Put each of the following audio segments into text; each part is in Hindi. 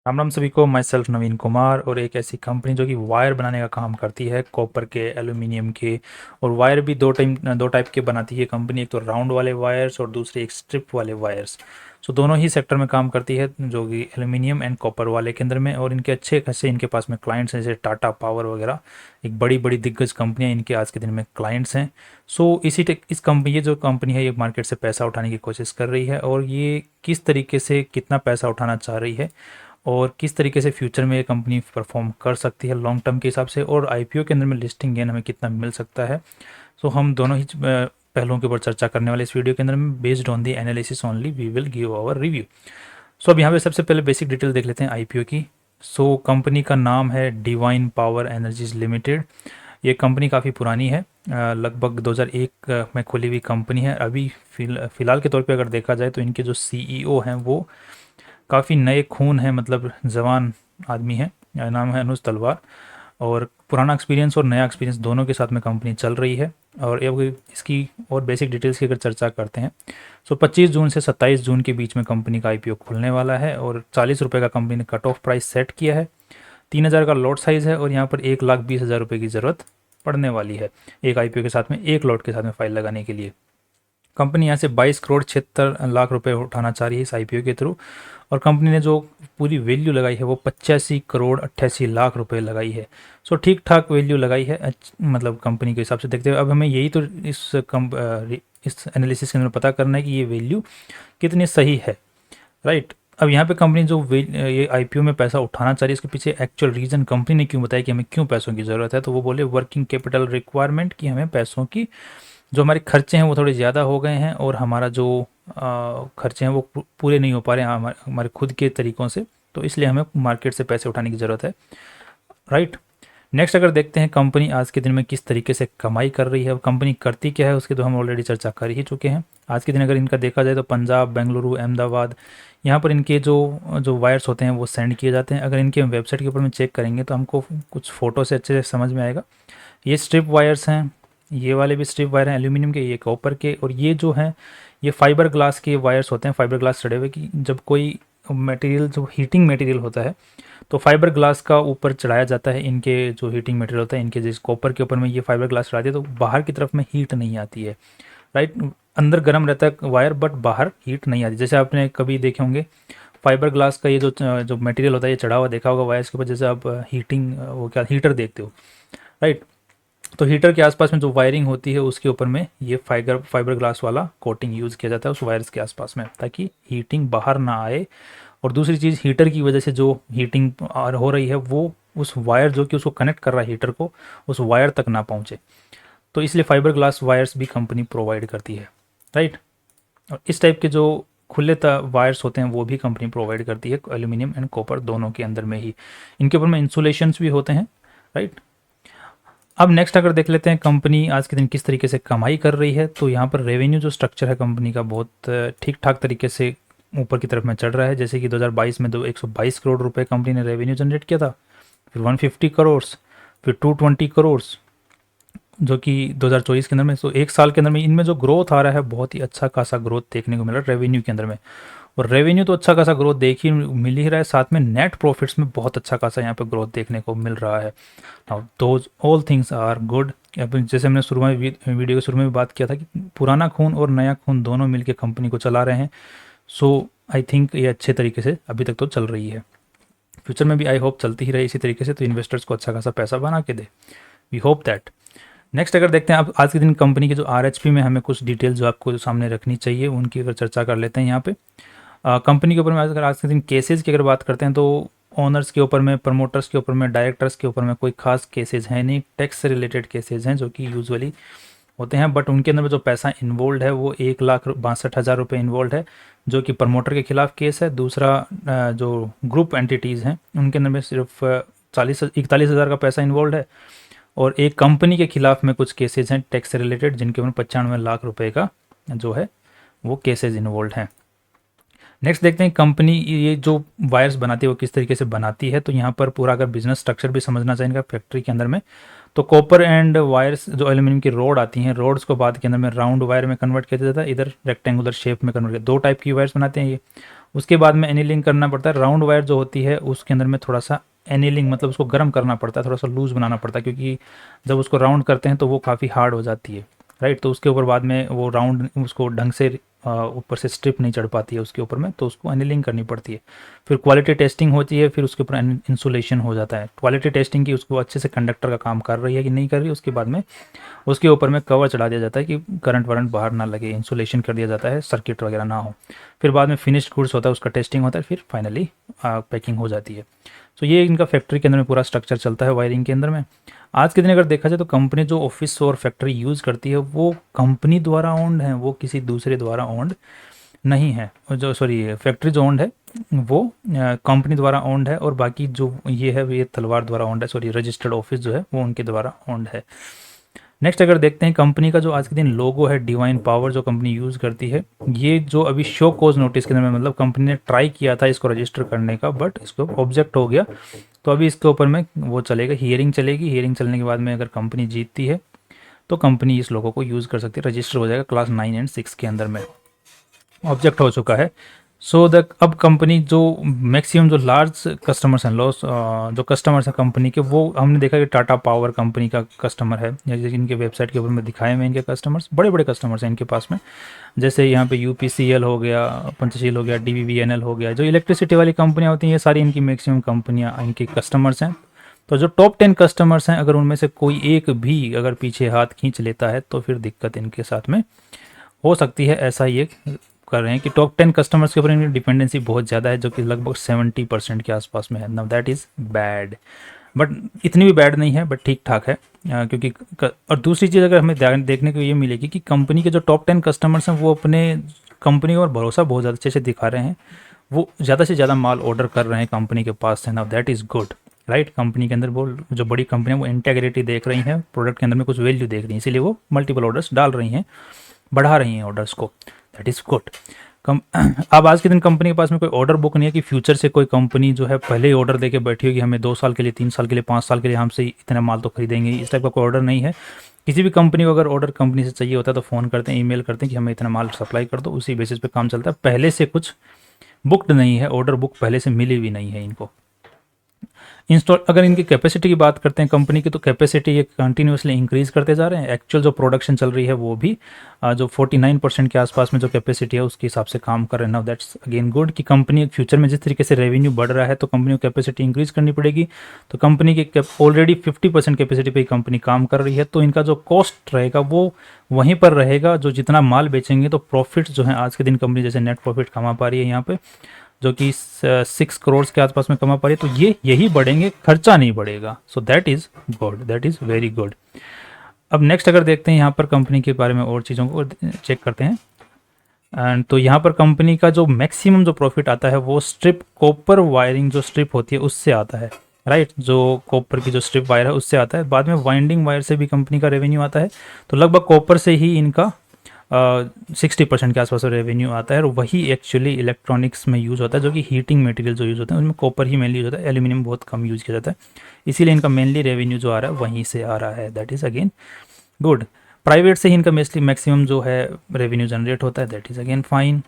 राम राम सभी को। माई सेल्फ नवीन कुमार और एक ऐसी कंपनी जो कि वायर बनाने का काम करती है, कॉपर के, एल्यूमिनियम के। और वायर भी दो टाइप के बनाती है कंपनी, एक तो राउंड वाले वायर्स और दूसरे एक स्ट्रिप वाले वायर्स। सो दोनों ही सेक्टर में काम करती है, जो कि एल्यूमिनियम एंड कॉपर वाले के अंदर में। और इनके अच्छे खासे इनके पास में क्लाइंट्स हैं, जैसे टाटा पावर वगैरह। एक बड़ी बड़ी दिग्गज कंपनियां इनके आज के दिन में क्लाइंट्स हैं। सो इस कंपनी, ये जो कंपनी है, ये मार्केट से पैसा उठाने की कोशिश कर रही है। और ये किस तरीके से कितना पैसा उठाना चाह रही है और किस तरीके से फ्यूचर में ये कंपनी परफॉर्म कर सकती है लॉन्ग टर्म के हिसाब से, और आईपीओ के अंदर में लिस्टिंग गेन हमें कितना मिल सकता है। सो हम दोनों ही पहलुओं के ऊपर चर्चा करने वाले इस वीडियो के अंदर में। Based on the analysis only we will give our review. So अब यहाँ पे सबसे पहले बेसिक डिटेल देख लेते हैं आईपीओ की। सो कंपनी का नाम है डिवाइन पावर एनर्जीज लिमिटेड। ये कंपनी काफ़ी पुरानी है, लगभग 2001 में खुली हुई कंपनी है। अभी फिलहाल के तौर पे अगर देखा जाए तो इनके जो सीईओ हैं वो काफ़ी नए खून हैं, मतलब जवान आदमी है। नाम है अनुज तलवार। और पुराना एक्सपीरियंस और नया एक्सपीरियंस दोनों के साथ में कंपनी चल रही है। और अब इसकी और बेसिक डिटेल्स की अगर चर्चा करते हैं, सो 25 जून से 27 जून के बीच में कंपनी का आईपीओ खुलने वाला है। और 40 रुपये का कंपनी ने कट ऑफ प्राइस सेट किया है। 3000 का लॉट साइज़ है और यहाँ पर 1,20,000 रुपये की ज़रूरत पड़ने वाली है एक आईपीओ के साथ में, एक लॉट के साथ में फाइल लगाने के लिए। कंपनी यहाँ से 22 करोड़ 76 लाख रुपए उठाना चाह रही है इस आईपीओ के थ्रू। और कंपनी ने जो पूरी वैल्यू लगाई है वो 85 करोड़ 88 लाख रुपए लगाई है। सो ठीक ठाक वैल्यू लगाई है, मतलब कंपनी के हिसाब से देखते हुए। अब हमें यही तो इस एनालिसिस के अंदर पता करना है कि ये वैल्यू कितनी सही है, राइट। अब यहाँ पे कंपनी जो ये आईपीओ में पैसा उठाना चाह रही है, इसके पीछे एक्चुअल रीज़न कंपनी ने क्यों बताया कि हमें क्यों पैसों की ज़रूरत है। तो वो बोले वर्किंग कैपिटल रिक्वायरमेंट, कि हमें पैसों की, जो हमारे खर्चे हैं वो थोड़े ज़्यादा हो गए हैं और हमारा जो खर्चे हैं वो पूरे नहीं हो पा रहे हैं हमारे हमारे खुद के तरीक़ों से। तो इसलिए हमें मार्केट से पैसे उठाने की ज़रूरत है, राइट। नेक्स्ट अगर देखते हैं कंपनी आज के दिन में किस तरीके से कमाई कर रही है, अब कंपनी करती क्या है उसकी तो हम ऑलरेडी चर्चा कर ही चुके हैं। आज के दिन अगर इनका देखा जाए तो पंजाब, बेंगलुरु, अहमदाबाद, यहाँ पर इनके जो जो वायर्स होते हैं वो सेंड किए जाते हैं। अगर इनके वेबसाइट के ऊपर में चेक करेंगे तो हमको कुछ फ़ोटो से अच्छे से समझ में आएगा। ये स्ट्रिप वायर्स हैं, ये वाले भी स्ट्रिप वायर हैं एल्यूमिनियम के, ये कॉपर के। और ये जो हैं ये फाइबर ग्लास के वायर्स होते हैं, फाइबर ग्लास चढ़े हुए, कि जब कोई मटेरियल, जो हीटिंग मटेरियल होता है, तो फाइबर ग्लास का ऊपर चढ़ाया जाता है। इनके जो हीटिंग मटेरियल होता है, इनके जिस कॉपर के ऊपर में ये फाइबर ग्लास चढ़ाती है तो बाहर की तरफ में हीट नहीं आती है, राइट। अंदर गर्म रहता है वायर, बट बाहर हीट नहीं आती। जैसे आपने कभी देखे होंगे फाइबर ग्लास का ये जो मटेरियल होता है ये चढ़ा हुआ देखा होगा वायर्स के ऊपर, जैसे आप हीटिंग, वो क्या, हीटर देखते हो, राइट। तो हीटर के आसपास में जो वायरिंग होती है उसके ऊपर में ये फाइबर ग्लास वाला कोटिंग यूज़ किया जाता है उस वायर्स के आसपास में, ताकि हीटिंग बाहर ना आए। और दूसरी चीज़, हीटर की वजह से जो हीटिंग हो रही है वो उस वायर जो कि उसको कनेक्ट कर रहा है हीटर को, उस वायर तक ना पहुँचे। तो इसलिए फाइबर ग्लास वायर्स भी कंपनी प्रोवाइड करती है, राइट। और इस टाइप के जो खुले वायर्स होते हैं वो भी कंपनी प्रोवाइड करती है, एल्यूमिनियम एंड कॉपर दोनों के अंदर में ही। इनके ऊपर में इंसुलेशंस भी होते हैं, राइट। अब नेक्स्ट अगर देख लेते हैं कंपनी आज के दिन किस तरीके से कमाई कर रही है, तो यहाँ पर रेवेन्यू जो स्ट्रक्चर है कंपनी का बहुत ठीक ठाक तरीके से ऊपर की तरफ में चढ़ रहा है। जैसे कि 2022 में 122 करोड़ रुपए कंपनी ने रेवेन्यू जनरेट किया था, फिर 150 करोड़, फिर 220 करोड़, जो कि 2024 के अंदर में। तो एक साल के अंदर में इनमें जो ग्रोथ आ रहा है बहुत ही अच्छा खासा ग्रोथ देखने को मिल रहा है रेवेन्यू के अंदर में। और रेवेन्यू तो अच्छा खासा ग्रोथ देख ही मिल ही रहा है, साथ में नेट प्रॉफिट्स में बहुत अच्छा खासा यहाँ पे ग्रोथ देखने को मिल रहा है। Now those all things are good. जैसे हमने शुरू में वीडियो के शुरू में भी बात किया था कि पुराना खून और नया खून दोनों मिलकर कंपनी को चला रहे हैं। सो आई थिंक ये अच्छे तरीके से अभी तक तो चल रही है, फ्यूचर में भी आई होप चलती ही रहे इसी तरीके से, तो इन्वेस्टर्स को अच्छा खासा पैसा बना के दे। We hope that. नेक्स्ट अगर देखते हैं अब आज के दिन कंपनी के जो आरएचपी में हमें कुछ डिटेल जो आपको सामने रखनी चाहिए उनकी अगर चर्चा कर लेते हैं यहाँ पे। कंपनी के ऊपर में अगर आज के दिन केसेस की अगर बात करते हैं तो ओनर्स के ऊपर में, प्रमोटर्स के ऊपर में, डायरेक्टर्स के ऊपर में कोई खास केसेस हैं नहीं। टैक्स से रिलेटेड केसेस हैं जो कि यूजुअली होते हैं, बट उनके अंदर में जो पैसा इन्वॉल्व है वो 1,62,000 रुपये इन्वॉल्व है, जो कि प्रमोटर के खिलाफ केस है। दूसरा जो ग्रुप एंटिटीज़ हैं उनके अंदर में सिर्फ 41,000 का पैसा इन्वॉल्व है। और एक कंपनी के खिलाफ में कुछ केसेस हैं टैक्स से रिलेटेड, जिनके ऊपर 95 लाख रुपए का जो है वो केसेस इन्वॉल्व हैं। नेक्स्ट देखते हैं कंपनी ये जो वायर्स बनाती है वो किस तरीके से बनाती है। तो यहाँ पर पूरा अगर बिजनेस स्ट्रक्चर भी समझना चाहिए इनका फैक्ट्री के अंदर में, तो कॉपर एंड वायर्स जो एल्यूमिनियम की रोड आती हैं, रोड्स को बाद के अंदर में राउंड वायर में कन्वर्ट किया जाता है, इधर रेक्टेंगुलर शेप में कन्वर्ट किया। दो टाइप की वायर्स बनाते हैं ये, उसके बाद में एनीलिंग करना पड़ता है। राउंड वायर जो होती है उसके अंदर में थोड़ा सा एनीलिंग मतलब उसको गर्म करना पड़ता है, थोड़ा सा लूज़ बनाना पड़ता है, क्योंकि जब उसको राउंड करते हैं तो वो काफ़ी हार्ड हो जाती है, राइट। तो उसके ऊपर बाद में वो राउंड उसको ढंग से ऊपर से स्ट्रिप नहीं चढ़ पाती है उसके ऊपर में, तो उसको एनीलिंग करनी पड़ती है। फिर क्वालिटी टेस्टिंग होती है, फिर उसके ऊपर इंसुलेशन हो जाता है। क्वालिटी टेस्टिंग की उसको अच्छे से कंडक्टर का काम कर रही है कि नहीं कर रही है, उसके बाद में उसके ऊपर में कवर चढ़ा दिया जाता है कि करंट वरंट बाहर ना लगे, इंसुलेशन कर दिया जाता है, सर्किट वगैरह ना हो। फिर बाद में फिनिश्ड गुड्स होता है, उसका टेस्टिंग होता है, फिर फाइनली पैकिंग हो जाती है। तो ये इनका फैक्ट्री के अंदर में पूरा स्ट्रक्चर चलता है वायरिंग के अंदर में। आज के दिन अगर देखा जाए तो कंपनी जो ऑफिस और फैक्ट्री यूज़ करती है वो कंपनी द्वारा ओन्ड है, वो किसी दूसरे द्वारा ओन्ड नहीं है। और जो सॉरी फैक्ट्री जो ओन्ड है वो कंपनी द्वारा ओन्ड है, और बाकी जो ये है ये तलवार द्वारा ओन्ड है, सॉरी रजिस्टर्ड ऑफिस जो है वो उनके द्वारा ओन्ड है। नेक्स्ट अगर देखते हैं कंपनी का जो आज के दिन लोगो है, डिवाइन पावर जो कंपनी यूज़ करती है, ये जो अभी शो कोज नोटिस के अंदर में मतलब कंपनी ने ट्राई किया था इसको रजिस्टर करने का, बट इसको ऑब्जेक्ट हो गया। तो अभी इसके ऊपर में वो चलेगा, हियरिंग चलेगी। हियरिंग चलने के बाद में अगर कंपनी जीतती है तो कंपनी इस लोगों को यूज़ कर सकती है, रजिस्टर हो जाएगा क्लास 9 एंड 6 के अंदर में। ऑब्जेक्ट हो चुका है। सो द अब कंपनी जो मैक्सिमम जो लार्ज कस्टमर्स हैं, लॉस जो कस्टमर्स हैं कंपनी के, वो हमने देखा कि टाटा पावर कंपनी का कस्टमर है, जैसे इनके वेबसाइट के ऊपर में दिखाए हुए इनके कस्टमर्स बड़े बड़े कस्टमर्स हैं इनके पास में। जैसे यहाँ पे यूपीसीएल हो गया, पंचशील हो गया, डीवीवीएनएल हो गया, जो इलेक्ट्रिसिटी वाली कंपनियाँ होती हैं ये सारी इनकी मैक्सिमम कंपनियाँ इनके कस्टमर्स हैं। तो जो टॉप 10 कस्टमर्स हैं अगर उनमें से कोई एक भी अगर पीछे हाथ खींच लेता है तो फिर दिक्कत इनके साथ में हो सकती है। ऐसा ये कर रहे हैं कि टॉप 10 कस्टमर्स के ऊपर इनकी डिपेंडेंसी बहुत ज़्यादा है, जो कि लगभग 70% के आसपास में है। Now that is bad, but इतनी भी बैड नहीं है, बट ठीक ठाक है। क्योंकि और दूसरी चीज़ अगर हमें देखने को ये मिलेगी कि कंपनी के जो टॉप 10 कस्टमर्स हैं वो अपने कंपनी पर भरोसा बहुत ज़्यादा अच्छे से दिखा रहे हैं, वो ज़्यादा से ज़्यादा माल ऑर्डर कर रहे हैं कंपनी के पास से। Now that is good, right. Company के अंदर वो जो बड़ी कंपनी है वो इंटेग्रिटी देख रही हैं, प्रोडक्ट के अंदर में कुछ वैल्यू देख रही हैं, इसीलिए वो मल्टीपल ऑर्डर्स डाल रही हैं, बढ़ा रही हैं ऑर्डर्स को। That is good. कम अब आज के दिन कंपनी के पास में कोई ऑर्डर बुक नहीं है कि फ्यूचर से कोई कंपनी जो है पहले ही ऑर्डर देके बैठी होगी हमें 2 साल के लिए, 3 साल के लिए, 5 साल के लिए हमसे इतना माल तो खरीदेंगे, इस टाइप का कोई ऑर्डर नहीं है। किसी भी कंपनी को अगर ऑर्डर कंपनी से चाहिए होता है तो फ़ोन करते हैं, ईमेल करते हैं कि हमें इतना माल सप्लाई कर दो, उसी बेसिस पे काम चलता है। पहले से कुछ बुकड नहीं है, ऑर्डर बुक पहले से मिली हुई नहीं है इनको। इंस्टॉल अगर इनकी कैपेसिटी की बात करते हैं कंपनी की, तो कैपेसिटी ये कंटिन्यूसली इंक्रीज़ करते जा रहे हैं। एक्चुअल जो प्रोडक्शन चल रही है वो भी जो 49% के आसपास में जो कैपेसिटी है उसके हिसाब से काम कर रहे हैं। नाउ दैट्स अगेन गुड कि कंपनी फ्यूचर में जिस तरीके से रेवेन्यू बढ़ रहा है तो कंपनी को कैपेसिटी इंक्रीज़ करनी पड़ेगी। तो कंपनी की ऑलरेडी 50% कैपेसिटी पे कंपनी काम कर रही है, तो इनका जो कॉस्ट रहेगा वो वहीं पर रहेगा। जो जितना माल बेचेंगे तो प्रॉफिट जो है आज के दिन कंपनी जैसे नेट प्रॉफिट कमा पा रही है यहाँ पे, जो कि 6 करोड़ के आसपास में कमा पा रही है, तो ये यही बढ़ेंगे, खर्चा नहीं बढ़ेगा। So that is good, that is very good. अब नेक्स्ट अगर देखते हैं यहाँ पर कंपनी के बारे में और चीज़ों को चेक करते हैं, एंड तो यहाँ पर कंपनी का जो मैक्सिमम जो प्रॉफिट आता है वो स्ट्रिप कॉपर वायरिंग जो स्ट्रिप होती है उससे आता है, राइट। जो कॉपर की जो स्ट्रिप वायर है उससे आता है। बाद में वाइंडिंग वायर से भी कंपनी का रेवेन्यू आता है। तो लगभग कॉपर से ही इनका 60% के आसपास रेवेन्यू आता है, और वही एक्चुअली इलेक्ट्रॉनिक्स में यूज़ होता है, जो कि हीटिंग मटेरियल जो यूज़ होता है उनमें कॉपर ही मेनली यूज़ होता है, एल्यूमिनियम बहुत कम यूज़ किया जाता है। इसीलिए इनका मेनली रेवेन्यू जो आ रहा है वहीं से आ रहा है, that is again good. Private से ही इनका मैक्सिमम जो है रेवेन्यू जनरेट होता है, दैट इज़ अगेन फाइन।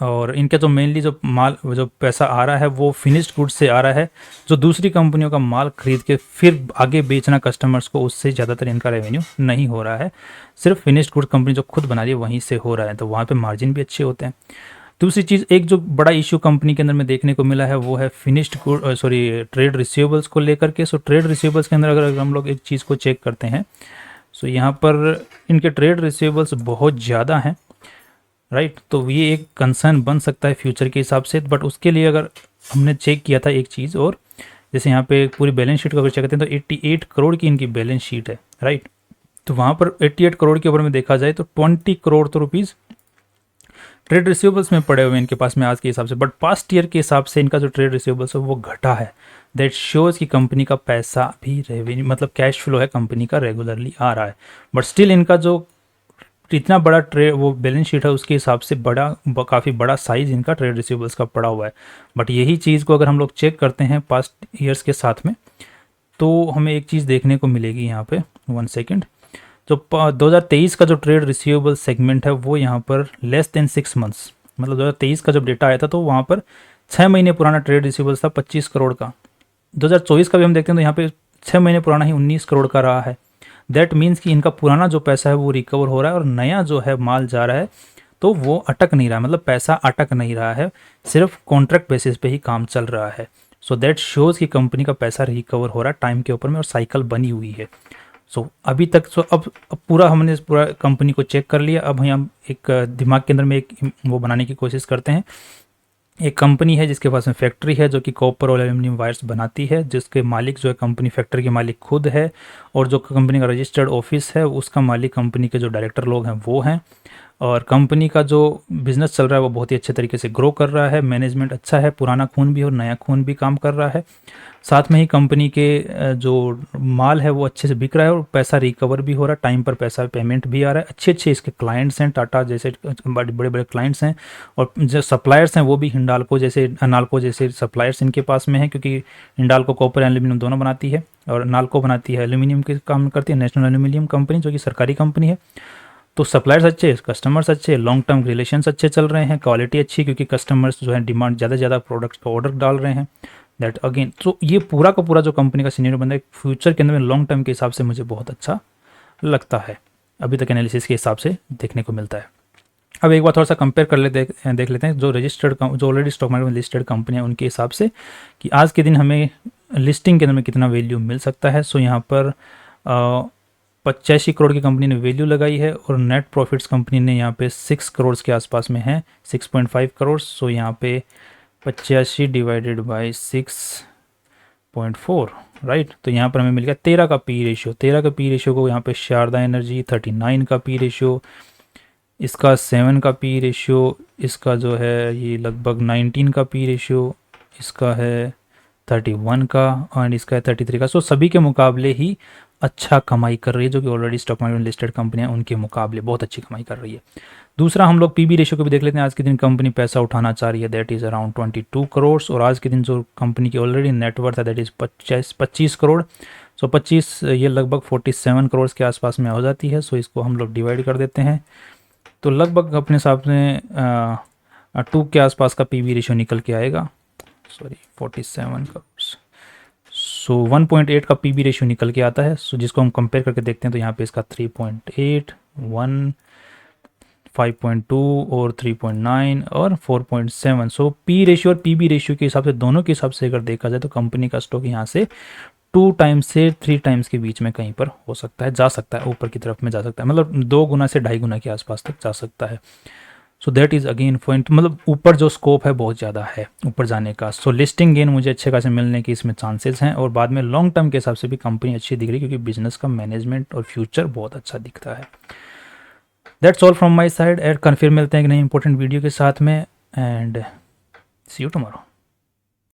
और इनका जो मेनली जो माल जो पैसा आ रहा है वो फिनिश्ड गुड्स से आ रहा है, जो दूसरी कंपनियों का माल खरीद के फिर आगे बेचना कस्टमर्स को, उससे ज़्यादातर इनका रेवेन्यू नहीं हो रहा है। सिर्फ फिनिश्ड गुड कंपनी जो खुद बना रही है वहीं से हो रहा है, तो वहाँ पे मार्जिन भी अच्छे होते हैं। दूसरी चीज़, एक जो बड़ा इशू कंपनी के अंदर में देखने को मिला है वो है फिनिश्ड गुड ट्रेड रिसीवेबल्स को लेकर के। सो ट्रेड रिसीवेबल्स के अंदर अगर हम लोग एक चीज़ को चेक करते हैं, सो यहाँ पर इनके ट्रेड रिसीवेबल्स बहुत ज़्यादा हैं, राइट। तो ये एक कंसर्न बन सकता है फ्यूचर के हिसाब से। बट उसके लिए अगर हमने चेक किया था एक चीज़, और जैसे यहाँ पे पूरी बैलेंस शीट को अगर चेक करते हैं तो 88 करोड़ की इनकी बैलेंस शीट है, राइट। तो वहाँ पर 88 करोड़ के ऊपर में देखा जाए तो 20 करोड़ तो रुपीज़ ट्रेड रिसीवेबल्स में पड़े हुए हैं इनके पास में आज के हिसाब से। बट पास्ट ईयर के हिसाब से इनका जो ट्रेड रिसीवेबल्स है वो घटा है। दैट शोज़ कि कंपनी का पैसा भी रेवेन्यू मतलब कैश फ्लो है कंपनी का रेगुलरली आ रहा है। बट स्टिल इनका जो इतना बड़ा ट्रेड वो बैलेंस शीट है उसके हिसाब से काफ़ी बड़ा साइज़ इनका ट्रेड रिसीवेबल्स का पड़ा हुआ है। बट यही चीज़ को अगर हम लोग चेक करते हैं पास्ट ईयर्स के साथ में, तो हमें एक चीज़ देखने को मिलेगी यहाँ पे, 1 सेकेंड। जो 2023 का जो ट्रेड रिसीवेबल सेगमेंट है वो यहाँ पर लेस देन 6 मंथ्स, मतलब 2023 का जब डेटा आया था तो वहाँ पर 6 महीने पुराना ट्रेड रिसीवेबल्स था 25 करोड़ का। 2024 का भी हम देखते हैं तो यहाँ पे 6 महीने पुराना ही 19 करोड़ का रहा है। दैट मीन्स कि इनका पुराना जो पैसा है वो रिकवर हो रहा है और नया जो है माल जा रहा है तो वो अटक नहीं रहा, मतलब पैसा अटक नहीं रहा है, सिर्फ कॉन्ट्रैक्ट बेसिस पे ही काम चल रहा है। सो दैट शोज़ कि कंपनी का पैसा रिकवर हो रहा है टाइम के ऊपर में और साइकिल बनी हुई है। अभी तक अब पूरा हमने इस पूरा कंपनी को चेक कर लिया। अब हम एक दिमाग के अंदर में एक वो बनाने की कोशिश करते हैं। एक कंपनी है जिसके पास में फैक्ट्री है जो कि कॉपर और एल्यूमिनियम वायर्स बनाती है, जिसके मालिक जो है कंपनी फैक्ट्री के मालिक खुद है, और जो कंपनी का रजिस्टर्ड ऑफिस है उसका मालिक कंपनी के जो डायरेक्टर लोग हैं वो हैं। और कंपनी का जो बिज़नेस चल रहा है वो बहुत ही अच्छे तरीके से ग्रो कर रहा है, मैनेजमेंट अच्छा है, पुराना खून भी और नया खून भी काम कर रहा है। साथ में ही कंपनी के जो माल है वो अच्छे से बिक रहा है और पैसा रिकवर भी हो रहा है, टाइम पर पैसा पेमेंट भी आ रहा है। अच्छे अच्छे इसके क्लाइंट्स हैं, टाटा जैसे बड़े बड़े क्लाइंट्स हैं, और जो सप्लायर्स हैं वो भी हिंडाल्को जैसे नाल्को जैसे सप्लायर्स इनके पास में हैं, क्योंकि हिंडाल्को कॉपर एल्यूमिनियम दोनों बनाती है और नाल्को बनाती है एल्यूमिनियम के काम करती है, नेशनल एल्यूमिनियम कंपनी जो कि सरकारी कंपनी है। तो सप्लायर्स अच्छे, कस्टमर्स अच्छे, लॉन्ग टर्म रिलेशंस अच्छे चल रहे हैं, क्वालिटी अच्छी, क्योंकि कस्टमर्स जो है डिमांड ज़्यादा से ज़्यादा प्रोडक्ट्स का ऑर्डर डाल रहे हैं। दैट अगेन तो ये पूरा का पूरा जो कंपनी का सीनियर बंदा है फ्यूचर के अंदर में लॉन्ग टर्म के हिसाब से मुझे बहुत अच्छा लगता है, अभी तक एनालिसिस के हिसाब से देखने को मिलता है। अब एक बार थोड़ा सा कंपेयर कर देख लेते हैं जो जो ऑलरेडी स्टॉक मार्केट में लिस्टेड कंपनी है उनके हिसाब से कि आज के दिन हमें लिस्टिंग के अंदर में कितना वैल्यू मिल सकता है। सो यहाँ पर 85 करोड़ की कंपनी ने वैल्यू लगाई है और नेट प्रॉफिट्स कंपनी ने यहाँ पे 6 करोड़ के आसपास में है, 6.5 करोड़। सो यहाँ पे 85 डिवाइडेड बाई 6.4, राइट। तो यहाँ पर हमें मिल गया 13 का पी रेशियो। 13 का पी रेशियो को यहाँ पे शारदा एनर्जी 39 का पी रेशियो, इसका 7 का पी रेशियो, इसका जो है ये लगभग 19 का पी रेशियो, इसका है 31 का और इसका है 33 का। सो सभी के मुकाबले ही अच्छा कमाई कर रही है, जो कि ऑलरेडी स्टॉक मार्केट में लिस्टेड कंपनियां उनके मुकाबले बहुत अच्छी कमाई कर रही है। दूसरा हम लोग पीबी रेशियो को भी देख लेते हैं। आज के दिन कंपनी पैसा उठाना चाह रही है, दैट इज़ अराउंड 22 करोड़, और आज के दिन जो कंपनी की ऑलरेडी नेटवर्थ है दैट इज़ 25 करोड़। सो 25 ये लगभग 47 करोड़ के आसपास में हो जाती है। सो इसको हम लोग डिवाइड कर देते हैं तो लगभग अपने हिसाब से 2 के आसपास का पीबी रेशियो निकल के आएगा। सॉरी 47 करोड़, सो 1.8 का पीबी रेशियो निकल के आता है। सो जिसको हम कंपेयर करके देखते हैं तो यहाँ पे इसका 3.8, 1, 5.2 और 3.9 और 4.7। सो पी रेशियो और पीबी रेशियो के हिसाब से दोनों के हिसाब से अगर देखा जाए तो कंपनी का स्टॉक यहाँ से 2 टाइम्स से 3 टाइम्स के बीच में कहीं पर हो सकता है, जा सकता है, ऊपर की तरफ में जा सकता है, मतलब 2 गुना से 2.5 गुना के आसपास तक जा सकता है। So that is again point, मतलब ऊपर जो स्कोप है बहुत ज़्यादा है ऊपर जाने का। सो लिस्टिंग गेन मुझे अच्छे खासे मिलने की इसमें चांसेस हैं, और बाद में लॉन्ग टर्म के हिसाब से भी कंपनी अच्छी दिख रही है, क्योंकि बिजनेस का मैनेजमेंट और फ्यूचर बहुत अच्छा दिखता है। That's all from my side. And फिर मिलते हैं एक नई इंपॉर्टेंट वीडियो के साथ में, एंड सी यू टुमारो।